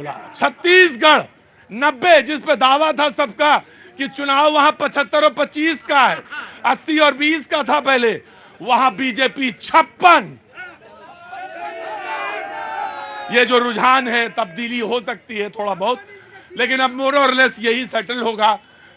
छत्तीसगढ़ 90 जिस पे दावा था सबका कि चुनाव वहां 75 और 25 का है, 80 और 20 का था पहले, वहां बीजेपी 56। ये जो रुझान है, तब्दीली हो सकती है थोड़ा बहुत, लेकिन अब मोर और लेस यही सेटल होगा।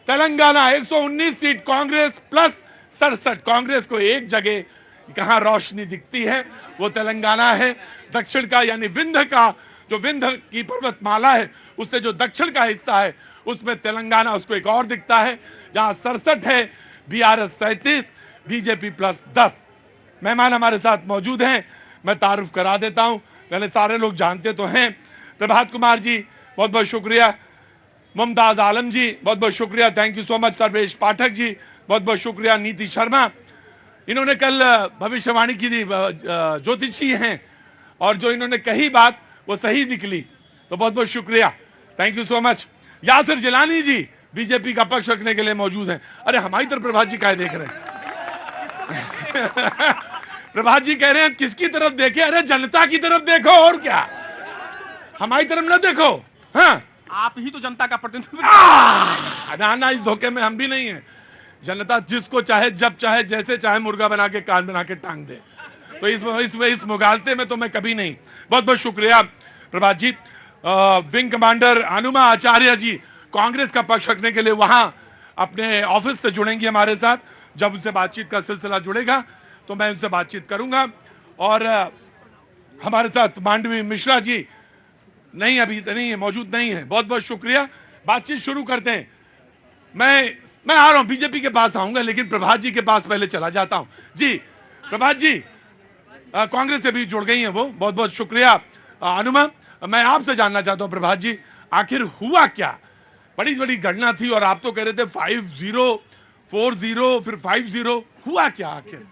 Telangana 119 seat Congress plus 67। कांग्रेस को एक जगह कहां रोशनी दिखती है वो तेलंगाना है। दक्षिण का यानी विंध्य का, जो विंध्य की पर्वतमाला है उससे जो दक्षिण का हिस्सा है उसमें तेलंगाना उसको एक और दिखता है, जहां 67 है, बीआरएस 37, बीजेपी प्लस 10। मेहमान हमारे साथ मौजूद हैं, मैं तारुफ करा देता हूं। पहले सारे लोग जानते तो हैं, प्रभात कुमार जी बहुत बहुत शुक्रिया, मुमताज आलम जी बहुत बहुत शुक्रिया, thank you so much, Sarvesh Pathak ji बहुत बहुत शुक्रिया, नीति शर्मा, इन्होंने कल भविष्यवाणी की थी, ज्योतिषी हैं और जो इन्होंने कही बात वो सही निकली, तो बहुत बहुत शुक्रिया, thank you so much. Yasir Jilani ji BJP का पक्ष रखने के लिए मौजूद हैं। अरे हमारी तरफ प्रभात जी क्या देख रहे हैं? प्रभात जी कह रहे हैं किसकी तरफ देखे? अरे जनता की तरफ देखो, और क्या, हमारी तरफ ना देखो। हाँ, आप ही तो जनता का प्रतिनिधित्व। ना इस धोखे में हम भी नहीं है। जनता जिसको चाहे जब चाहे जैसे चाहे मुर्गा बना के कान बना के टांग दे, तो इस मुगालते में तो मैं कभी नहीं। बहुत बहुत शुक्रिया प्रभात जी। विंग कमांडर हनुमा आचार्य जी कांग्रेस का पक्ष रखने के लिए वहां अपने ऑफिस से जुड़ेंगे हमारे साथ। जब उनसे बातचीत का सिलसिला जुड़ेगा तो मैं उनसे बातचीत करूंगा। और हमारे साथ मांडवी मिश्रा जी नहीं, अभी नहीं है, मौजूद नहीं है। बहुत बहुत शुक्रिया। बातचीत शुरू करते हैं। मैं आ रहा हूं, बीजेपी के पास आऊंगा, लेकिन प्रभात जी के पास पहले चला जाता हूं। जी प्रभात जी कांग्रेस से भी जुड़ गई हैं वो, बहुत बहुत शुक्रिया। अनुमा, मैं आपसे जानना चाहता हूं प्रभात जी, आखिर हुआ क्या? बड़ी बड़ी गणना थी और आप तो कह रहे थे 50, 40, फिर 50, हुआ क्या आखिर?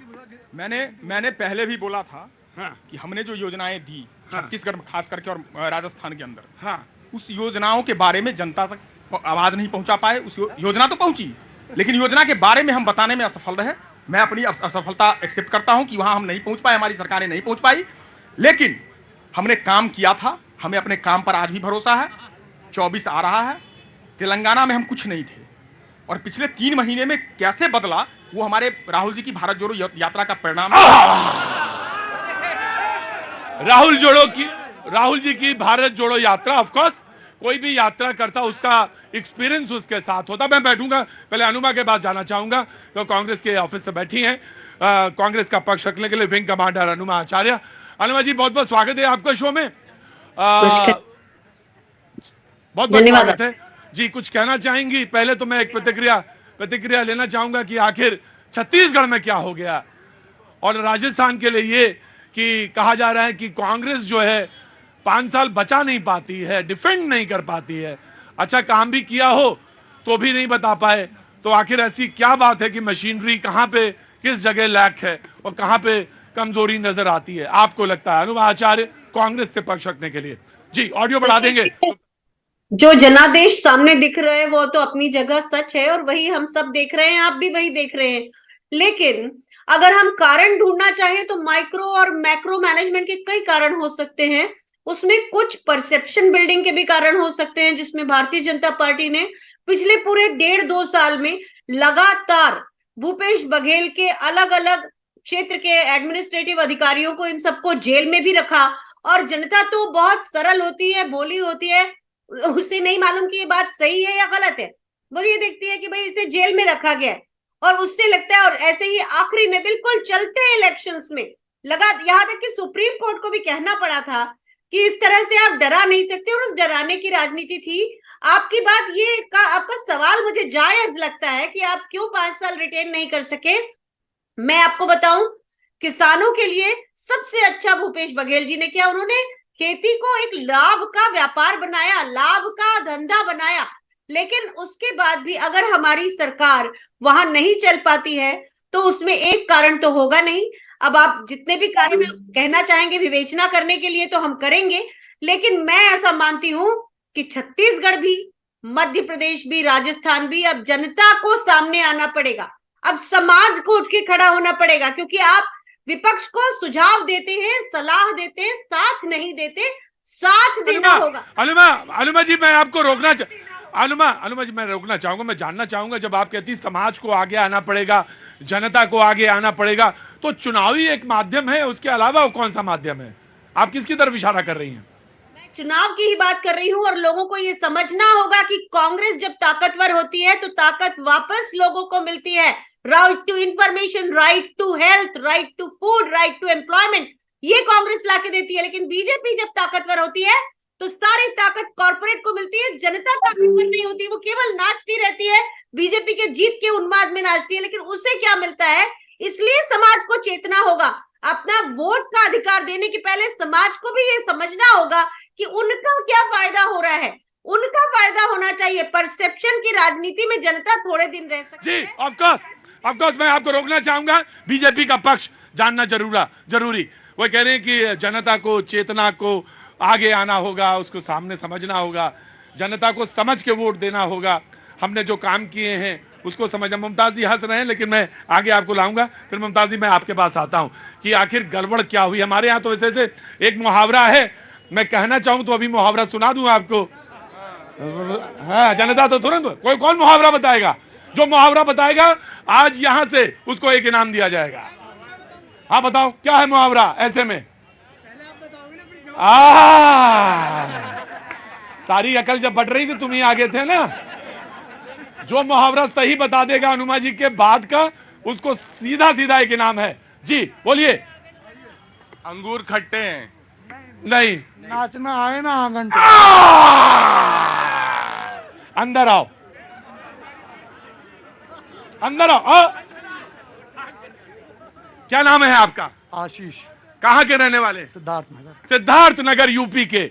मैंने पहले भी बोला था हाँ, कि हमने जो योजनाएं दी हाँ, छत्तीसगढ़ में खास करके और राजस्थान के अंदर, हाँ, उस योजनाओं के बारे में जनता तक आवाज नहीं पहुंचा पाए। उस योजना तो पहुंची, लेकिन योजना के बारे में हम बताने में असफल रहे। मैं अपनी असफलता एक्सेप्ट करता हूं कि वहां हम नहीं पहुंच पाए, हमारी सरकारें नहीं पहुंच पाई, लेकिन हमने काम किया था। हमें अपने काम पर आज भी भरोसा है। 24 आ रहा है, तेलंगाना में हम कुछ नहीं थे और पिछले 3 महीने में कैसे बदला वो हमारे राहुल जी की भारत जोड़ो यात्रा का परिणाम है। राहुल जी की भारत जोड़ो यात्रा, ऑफ कोर्स कोई भी यात्रा करता उसका एक्सपीरियंस उसके साथ होता। मैं बैठूंगा, पहले अनुमा के पास जाना चाहूंगा, तो कांग्रेस के ऑफिस से बैठी हैं कांग्रेस का पक्ष रखने के लिए विंग कमांडर अनुमा आचार्य। अनुमा जी बहुत बहुत स्वागत है आपका शो में। बहुत बहुत स्वागत है जी। कुछ कहना चाहेंगी? पहले तो मैं एक प्रतिक्रिया लेना चाहूंगा कि आखिर छत्तीसगढ़ में क्या हो गया, और राजस्थान के लिए ये कि कहा जा रहा है कि कांग्रेस जो है 5 साल बचा नहीं पाती है, डिफेंड नहीं कर पाती है, अच्छा काम भी किया हो तो भी नहीं बता पाए। तो आखिर ऐसी क्या बात है कि मशीनरी कहां पे किस जगह लैक है और कहां पे कमजोरी नजर आती है आपको लगता है? अनुमा आचार्य कांग्रेस से पक्ष रखने के लिए जी, ऑडियो बढ़ा देंगे। जो जनादेश सामने दिख रहा है वो तो अपनी जगह सच है और वही हम सब देख रहे हैं, आप भी वही देख रहे हैं। लेकिन अगर हम कारण ढूंढना चाहें तो माइक्रो और मैक्रो मैनेजमेंट के कई कारण हो सकते हैं। उसमें कुछ परसेप्शन बिल्डिंग के भी कारण हो सकते हैं, जिसमें भारतीय जनता पार्टी ने पिछले पूरे 1.5-2 साल में लगातार भूपेश बघेल के अलग अलग क्षेत्र के एडमिनिस्ट्रेटिव अधिकारियों को, इन सबको जेल में भी रखा। और जनता तो बहुत सरल होती है, भोली होती है, उसे नहीं मालूम कि ये बात सही है या गलत है। वो ये देखती है कि भाई इसे जेल में रखा गया है और उससे लगता है। और ऐसे ही आखिरी में बिल्कुल चलते इलेक्शंस में लगा, यहां तक कि सुप्रीम कोर्ट को भी कहना पड़ा था कि इस तरह से आप डरा नहीं सकते, और उस डराने की राजनीति थी। आपकी बात ये आपका सवाल मुझे जायज लगता है कि आप क्यों 5 साल रिटेन नहीं कर सके। मैं आपको बताऊं, किसानों के लिए सबसे अच्छा भूपेश बघेल जी ने किया। उन्होंने खेती को एक लाभ का व्यापार बनाया, लाभ का धंधा बनाया। लेकिन उसके बाद भी अगर हमारी सरकार वहां नहीं चल पाती है तो उसमें एक कारण तो होगा नहीं। अब आप जितने भी कारण कहना चाहेंगे विवेचना करने के लिए तो हम करेंगे, लेकिन मैं ऐसा मानती हूं कि छत्तीसगढ़ भी, मध्य प्रदेश भी, राजस्थान भी, अब जनता को सामने आना पड़ेगा। अब समाज को उठ के खड़ा होना पड़ेगा, क्योंकि आप विपक्ष को सुझाव देते हैं, सलाह देते हैं, साथ नहीं देते, साथ देना होगा। अनुमा जी मैं आपको अनुमा जी मैं रोकना चाहूंगा। मैं जानना चाहूंगा, जब आप कहती समाज को आगे आना पड़ेगा, जनता को आगे आना पड़ेगा, तो चुनावी एक माध्यम है, उसके अलावा कौन सा माध्यम है? आप किसकी तरफ इशारा कर रही हैं? चुनाव की ही बात कर रही हूं, और लोगों को ये समझना होगा कि कांग्रेस जब ताकतवर होती है तो ताकत वापस लोगों को मिलती है। Right to information, right to health, right to food, right to employment, ये कांग्रेस लाके देती है। लेकिन बीजेपी जब ताकतवर होती है तो सारी ताकत कॉर्पोरेट को मिलती है। जनता ताकतवर नहीं होती, वो केवल नाचती रहती है, बीजेपी के जीत के उन्माद में नाचती है, लेकिन उसे क्या मिलता है? इसलिए समाज को चेतना होगा। अपना वोट का अधिकार देने के पहले समाज को भी ये समझना होगा कि उनका क्या फायदा हो रहा है, उनका फायदा होना चाहिए। परसेप्शन की राजनीति में जनता थोड़े दिन रह सकती जी, है। ऑफ कोर्स मैं आपको रोकना चाहूंगा। बीजेपी का पक्ष जानना जरूरी। वो कह रहे हैं कि जनता को, चेतना को आगे आना होगा, उसको सामने समझना होगा, जनता को समझ के वोट देना होगा। हमने जो काम किए हैं उसको समझना। मुमताज जी हंस रहे हैं, लेकिन मैं आगे आपको लाऊंगा। फिर मुमताज जी मैं आपके पास आता हूं कि आखिर गड़बड़ क्या हुई। हमारे यहाँ तो वैसे से एक मुहावरा है, मैं कहना चाहूं तो अभी मुहावरा सुना दूं आपको। हाँ, जनता तो तुरंत, कौन मुहावरा बताएगा? जो मुहावरा बताएगा आज यहां से उसको एक इनाम दिया जाएगा। हाँ बताओ क्या है मुहावरा ऐसे में? सारी अकल जब बढ़ रही थी तुम ही आगे थे ना। जो मुहावरा सही बता देगा अनुमा जी के बाद का, उसको सीधा सीधा एक इनाम है। जी बोलिए। अंगूर खट्टे हैं। नहीं, नाचना आए ना आंगन अंदर आओ, अंदर आओ। क्या नाम है आपका? आशीष, कहाँ के रहने वाले? सिद्धार्थ नगर। सिद्धार्थ नगर यूपी के।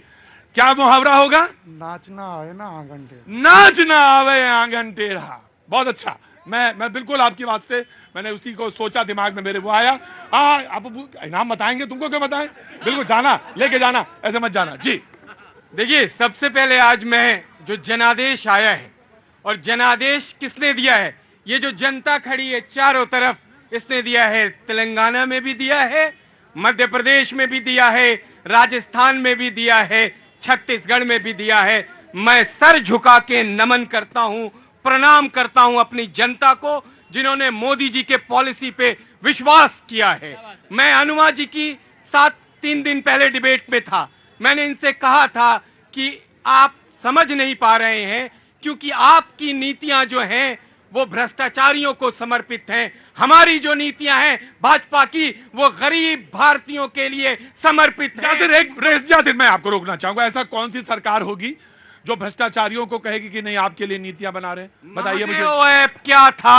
क्या मुहावरा होगा? नाचना आए ना आंगन टेढ़ा। नाचना आवे आंगन टेढ़ा। बहुत अच्छा। मैं बिल्कुल आपकी बात से, मैंने उसी को सोचा, दिमाग में मेरे वो आया। आप इनाम बताएंगे, तुमको क्यों बताएं? बिल्कुल जाना, लेके जाना, ऐसे मत जाना। जी देखिए, सबसे पहले आज मैं जो जनादेश आया है, और जनादेश किसने दिया है? ये जो जनता खड़ी है चारों तरफ, इसने दिया है। तेलंगाना में भी दिया है, मध्य प्रदेश में भी दिया है, राजस्थान में भी दिया है, छत्तीसगढ़ में भी दिया है। मैं सर झुका के नमन करता हूं, प्रणाम करता हूं अपनी जनता को, जिन्होंने मोदी जी के पॉलिसी पे विश्वास किया है। मैं अनुमा जी की साथ 3 दिन पहले डिबेट में था। मैंने इनसे कहा था कि आप समझ नहीं पा रहे हैं, क्योंकि आपकी नीतियां जो हैं वो भ्रष्टाचारियों को समर्पित हैं। हमारी जो नीतियां हैं भाजपा की, वो गरीब भारतीयों के लिए समर्पित है। यासिर, मैं आपको रोकना चाहूंगा। ऐसा कौन सी सरकार होगी जो भ्रष्टाचारियों को कहेगी कि नहीं आपके लिए नीतियां बना रहे हैं? बताइए मुझे। ऐप क्या था?